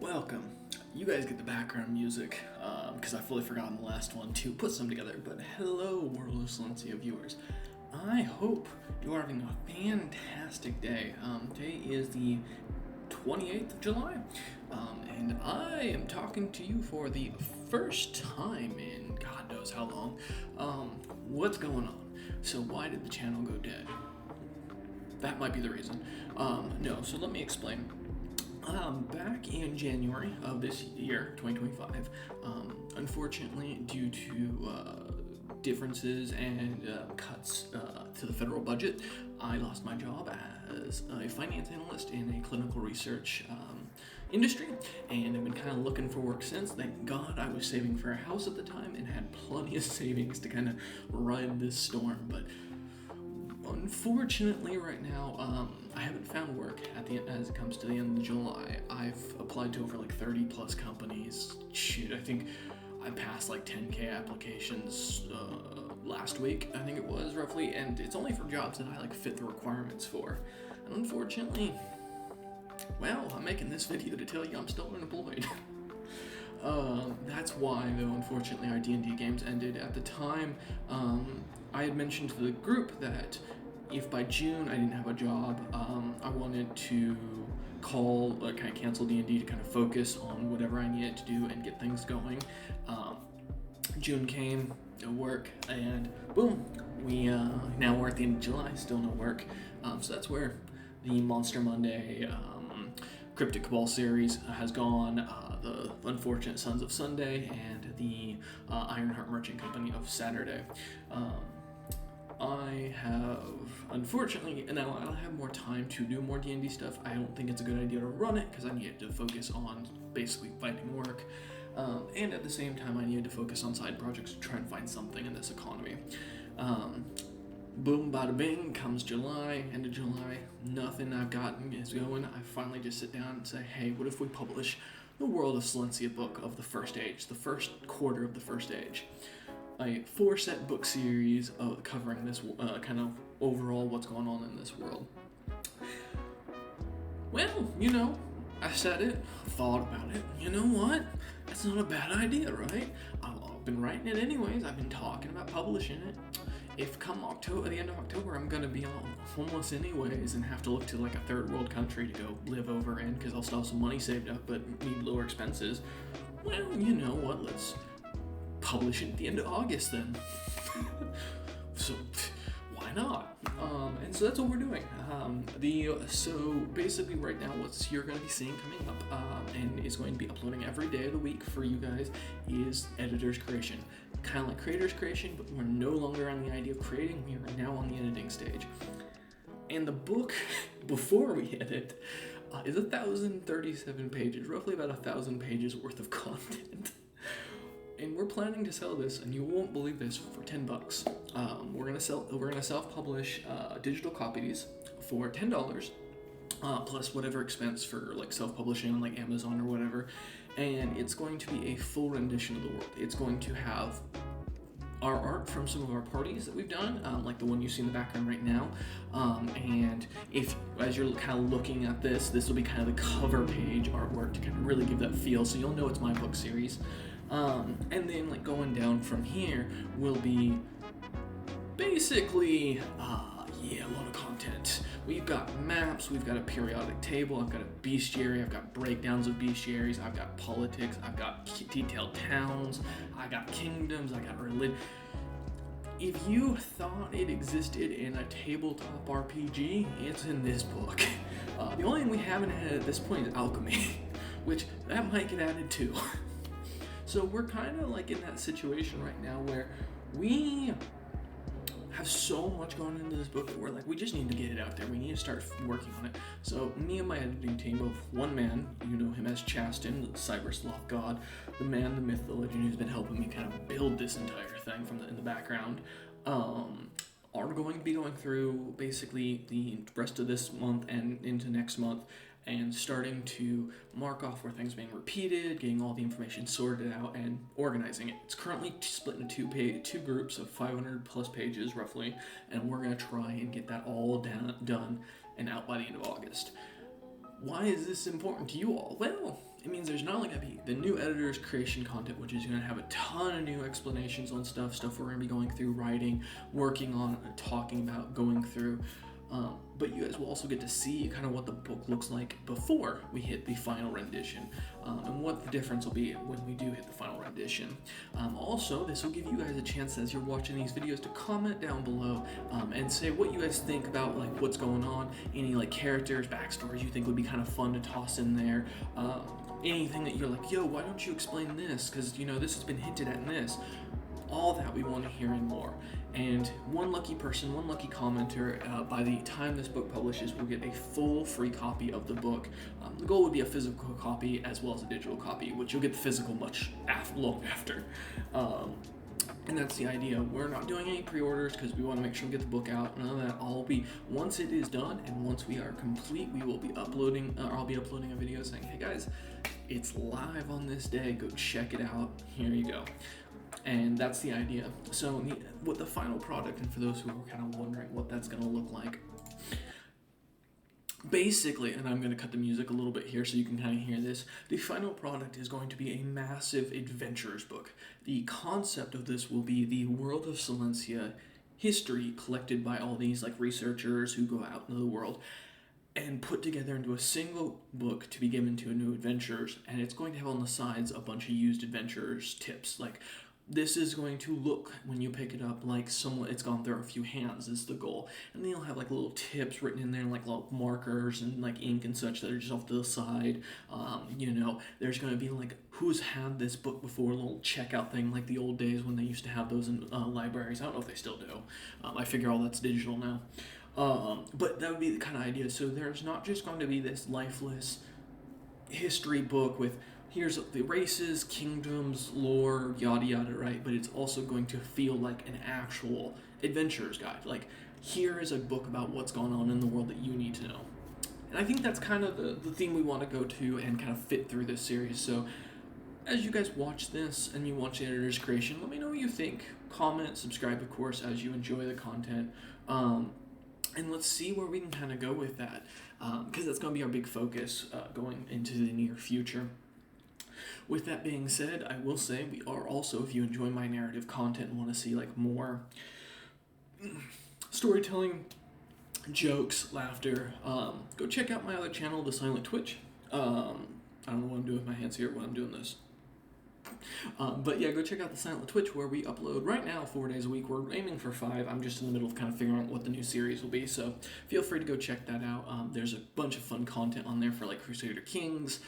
Welcome. You guys get the background music, because I fully forgot in the last one to put some together, but hello, World of Silencia viewers. I hope you are having a fantastic day. Today is the 28th of July, and I am talking to you for the first time in God knows how long. What's going on? So why did the channel go dead? That might be the reason. No, so let me explain. Back in January of this year, 2025, unfortunately, due to differences and cuts to the federal budget, I lost my job as a finance analyst in a clinical research industry, and I've been kind of looking for work since. Thank God I was saving for a house at the time and had plenty of savings to kind of ride this storm, but unfortunately, right now, I haven't found work as it comes to the end of July. I've applied to over 30 plus companies. Shoot, I think I passed 10K applications last week, I think it was roughly, and it's only for jobs that I fit the requirements for. And unfortunately, well, I'm making this video to tell you I'm still unemployed. That's why, though, unfortunately, our D&D games ended. At the time, I had mentioned to the group that if by June I didn't have a job, I wanted to cancel D&D to kind of focus on whatever I needed to do and get things going. June came, no work, and boom, now we're at the end of July, still no work. So that's where the Monster Monday Cryptic Cabal series has gone, the Unfortunate Sons of Sunday, and the Ironheart Merchant Company of Saturday. I have, unfortunately, now I'll have more time to do more D&D stuff. I don't think it's a good idea to run it because I needed to focus on basically finding work. And at the same time, I needed to focus on side projects to try and find something in this economy. Boom, bada bing, comes July, end of July, nothing I've gotten is going. I finally just sit down and say, hey, what if we publish the World of Silencia book of the First Age, the first quarter of the First Age? A 4-set book series covering this kind of overall what's going on in this world. Well, I said it, thought about it. You know what? That's not a bad idea, right? I've been writing it anyways. I've been talking about publishing it. If come October, the end of October, I'm gonna be homeless anyways and have to look to a third world country to go live over in because I'll still have some money saved up but need lower expenses. Well, you know what? Let's publish it at the end of August then. So why not? And so that's what we're doing. So basically right now what you're going to be seeing coming up and is going to be uploading every day of the week for you guys is editor's creation. Kind of like creator's creation, but we're no longer on the idea of creating, we are now on the editing stage. And the book, before we edit, is 1,037 pages, roughly about 1,000 pages worth of content. And we're planning to sell this, and you won't believe this, for $10. We're gonna self-publish digital copies for $10, plus whatever expense for self-publishing on Amazon or whatever. And it's going to be a full rendition of the world. It's going to have our art from some of our parties that we've done, like the one you see in the background right now. And as you're kind of looking at this will be kind of the cover page artwork to kind of really give that feel, so you'll know it's my book series. And then going down from here will be basically, a lot of content. We've got maps, we've got a periodic table, I've got a bestiary, I've got breakdowns of bestiaries, I've got politics, I've got detailed towns, I got kingdoms, I got religion. If you thought it existed in a tabletop RPG, it's in this book. The only thing we haven't had at this point is alchemy, which that might get added too. So we're kind of in that situation right now where we have so much going into this book that we're we just need to get it out there. We need to start working on it. So me and my editing team of one man, you know him as Chaston, the cyber sloth god, the man, the myth, the legend, who's been helping me kind of build this entire thing in the background, are going to be going through basically the rest of this month and into next month and starting to mark off where things are being repeated, getting all the information sorted out, and organizing it. It's currently split into two groups of 500 plus pages, roughly, and we're going to try and get that all done and out by the end of August. why is this important to you all? Well, it means there's not only going to be the new editor's creation content, which is going to have a ton of new explanations on stuff we're going to be going through, writing, working on, talking about, going through. But you guys will also get to see kind of what the book looks like before we hit the final rendition, and what the difference will be when we do hit the final rendition. Also, this will give you guys a chance as you're watching these videos to comment down below and say what you guys think about like what's going on, any like characters, backstories you think would be kind of fun to toss in there. Anything that you're like, yo, why don't you explain this? Because, you know, this has been hinted at in this. All that we want to hear and more. And one lucky person, one lucky commenter, by the time this book publishes, will get a full free copy of the book. The goal would be a physical copy as well as a digital copy, which you'll get the physical much long after. And that's the idea. We're not doing any pre-orders because we want to make sure we get the book out. None of that. All will be, once it is done and once we are complete, we will be uploading, I'll be uploading a video saying, hey guys, it's live on this day. Go check it out. Here you go. And that's the idea. So what the final product, and for those who are kind of wondering what that's going to look like, basically, and I'm going to cut the music a little bit here so you can kind of hear this, the final product is going to be a massive adventurers book. The concept of this will be the world of Silencia history collected by all these like researchers who go out into the world and put together into a single book to be given to new adventurers. And it's going to have on the sides a bunch of used adventurers tips. Like, this is going to look, when you pick it up, like someone, it's gone through a few hands is the goal. And then you'll have like little tips written in there, like little markers and like ink and such that are just off to the side. You know, there's going to be like, who's had this book before, a little checkout thing like the old days when they used to have those in libraries. I don't know if they still do. I figure all that's digital now. But that would be the kind of idea. So there's not just going to be this lifeless history book with here's the races, kingdoms, lore, yada yada, right? But it's also going to feel like an actual adventurer's guide. Like, here is a book about what's going on in the world that you need to know. And I think that's kind of the theme we want to go to and kind of fit through this series. So as you guys watch this and you watch the editor's creation, let me know what you think. Comment, subscribe, of course, as you enjoy the content. And let's see where we can kind of go with that, because that's going to be our big focus going into the near future. With that being said, I will say we are also, if you enjoy my narrative content and want to see like more storytelling, jokes, laughter, go check out my other channel, The Silent Twitch. I don't know what I'm doing with my hands here when I'm doing this. But yeah, go check out The Silent Twitch, where we upload right now 4 days a week. We're aiming for 5. I'm just in the middle of kind of figuring out what the new series will be, so feel free to go check that out. There's a bunch of fun content on there for like Crusader Kings,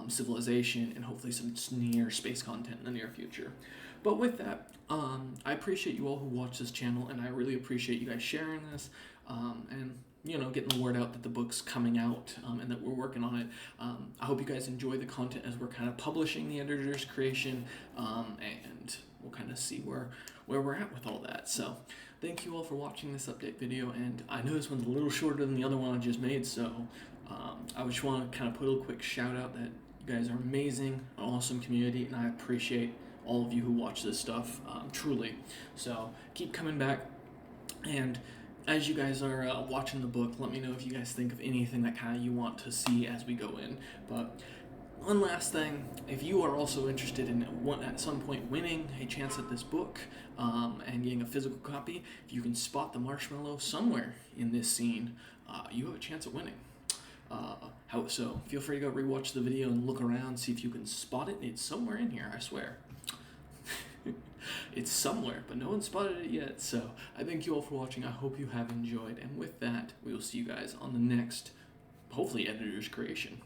Civilization, and hopefully some near space content in the near future. But with that, I appreciate you all who watch this channel, and I really appreciate you guys sharing this, and you know, getting the word out that the book's coming out, and that we're working on it. I hope you guys enjoy the content as we're kind of publishing the editor's creation, and we'll kind of see where we're at with all that. So thank you all for watching this update video, and I know this one's a little shorter than the other one I just made, so I just want to kind of put a quick shout out that you guys are amazing, an awesome community, and I appreciate all of you who watch this stuff, truly. So keep coming back, and as you guys are watching the book, let me know if you guys think of anything that kind of you want to see as we go in. But one last thing, if you are also interested in at some point winning a chance at this book and getting a physical copy, if you can spot the marshmallow somewhere in this scene, you have a chance at winning. So feel free to go rewatch the video and look around, see if you can spot it. It's somewhere in here, I swear. It's somewhere, but no one spotted it yet. So I thank you all for watching. I hope you have enjoyed. And with that, we will see you guys on the next, hopefully, editor's creation.